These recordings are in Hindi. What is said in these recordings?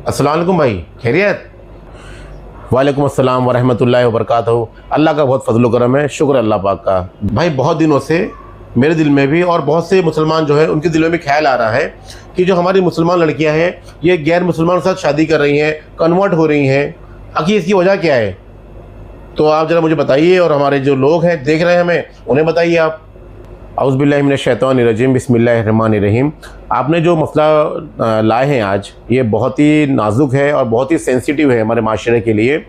अस्सलाम वालेकुम भाई, खैरियत? वालेकुम अस्सलाम वरहमतुल्लाहि वबरकातुहू। अल्लाह का बहुत फजल करम है, शुक्र अल्लाह पाक का। भाई बहुत दिनों से मेरे दिल में भी और बहुत से मुसलमान जो है उनके दिलों में ख्याल आ रहा है कि जो हमारी मुसलमान लड़कियां हैं ये गैर मुसलमानों के साथ शादी कर रही हैं, कन्वर्ट हो रही हैं। आखिर इसकी वजह क्या है? तो आप ज़रा मुझे बताइए और हमारे जो लोग हैं देख रहे हैं हमें उन्हें बताइए आप। औज़ुबिल्लाहि मिनश्शैतानिर्रजीम, बिस्मिल्लाहिर्रहमानिर्रहीम। आपने जो मसला लाए हैं आज, ये बहुत ही नाजुक है और बहुत ही सेंसिटिव है हमारे माशरे के लिए।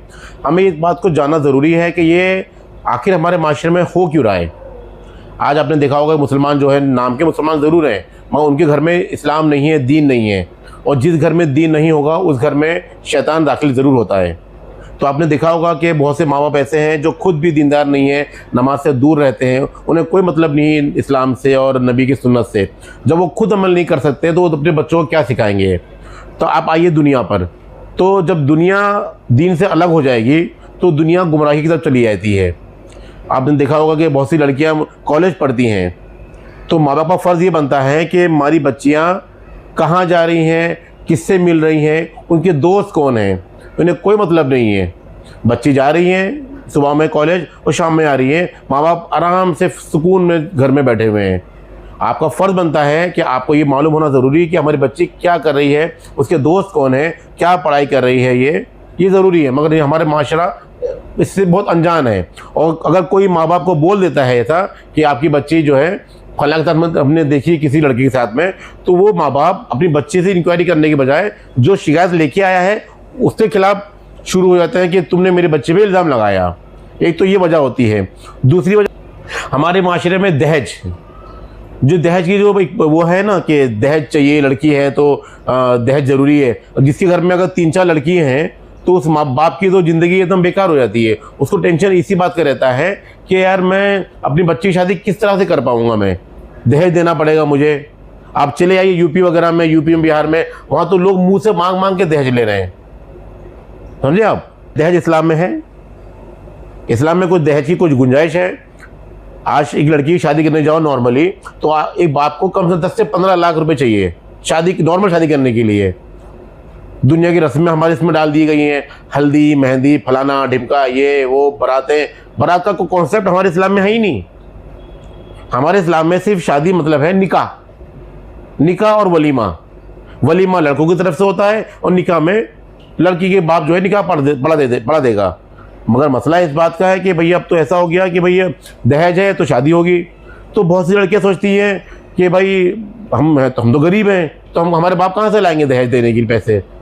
हमें इस बात को जानना ज़रूरी है कि ये आखिर हमारे माशरे में हो क्यों रहा है। आज आपने देखा होगा मुसलमान जो है नाम के मुसलमान ज़रूर हैं मगर उनके घर में इस्लाम नहीं है, दीन नहीं है। और जिस घर में दीन नहीं होगा उस घर में शैतान दाखिल ज़रूर होता है। तो आपने देखा होगा कि बहुत से माँ बाप ऐसे हैं जो खुद भी दीनदार नहीं हैं, नमाज से दूर रहते हैं, उन्हें कोई मतलब नहीं है इस्लाम से और नबी की सुन्नत से। जब वो खुद अमल नहीं कर सकते तो वो अपने बच्चों को क्या सिखाएंगे। तो आप आइए दुनिया पर, तो जब दुनिया दीन से अलग हो जाएगी तो दुनिया गुमराही की तरफ चली जाती है। आपने देखा होगा कि बहुत सी लड़कियाँ कॉलेज पढ़ती हैं तो माँ बाप का फ़र्ज़ ये बनता है कि हमारी बच्चियाँ कहाँ जा रही हैं, किससे मिल रही हैं, उनके दोस्त कौन हैं, उन्हें कोई मतलब नहीं है। बच्ची जा रही हैं सुबह में कॉलेज और शाम में आ रही है, माँ बाप आराम से सुकून में घर में बैठे हुए हैं। आपका फ़र्ज़ बनता है कि आपको ये मालूम होना ज़रूरी है कि हमारी बच्ची क्या कर रही है, उसके दोस्त कौन है, क्या पढ़ाई कर रही है, ये ज़रूरी है। मगर ये हमारे माशरा इससे बहुत अनजान है। और अगर कोई माँ बाप को बोल देता है ऐसा कि आपकी बच्ची जो है फलां के साथ हमने देखी किसी लड़की के साथ में, तो वो माँ बाप अपनी बच्ची से इंक्वायरी करने के बजाय जो शिकायत लेके आया है उसके खिलाफ शुरू हो जाते हैं कि तुमने मेरे बच्चे पे इल्ज़ाम लगाया। एक तो ये वजह होती है। दूसरी वजह हमारे माशरे में दहेज, जो दहेज की जो वो है ना कि दहेज चाहिए, लड़की है तो दहेज ज़रूरी है। जिसके घर में अगर 3-4 लड़की हैं तो उस माँ बाप की तो ज़िंदगी एकदम बेकार हो जाती है। उसको टेंशन इसी बात का रहता है कि यार मैं अपनी बच्ची की शादी किस तरह से कर पाऊँगा, मैं दहेज देना पड़ेगा मुझे। आप चले आइए यूपी वगैरह में, यूपी में, बिहार में, वहाँ तो लोग मुँह से मांग मांग के दहेज ले रहे हैं। समझे आप? दहेज इस्लाम में है? इस्लाम में कुछ दहेज की कुछ गुंजाइश है? आज एक लड़की की शादी करने जाओ नॉर्मली तो एक बाप को कम से कम 10 से 15 लाख रुपए चाहिए शादी, नॉर्मल शादी करने के लिए। दुनिया की रस्में हमारे इसमें डाल दी गई हैं, हल्दी, मेहंदी, फलाना ढिमका, ये वो, बारातें। बारात का कोई कॉन्सेप्ट हमारे इस्लाम में है ही नहीं। हमारे इस्लाम में सिर्फ शादी मतलब है निकाह, निकाह और वलीमा। वलीमा लड़कों की तरफ से होता है और निकाह में लड़की के बाप जो है निकाह पढ़ा देगा। मगर मसला इस बात का है कि भैया अब तो ऐसा हो गया कि भैया दहेज है तो शादी होगी। तो बहुत सी लड़कियां सोचती हैं कि भाई हम तो गरीब हैं तो हम हमारे बाप कहाँ से लाएंगे दहेज देने के लिए पैसे।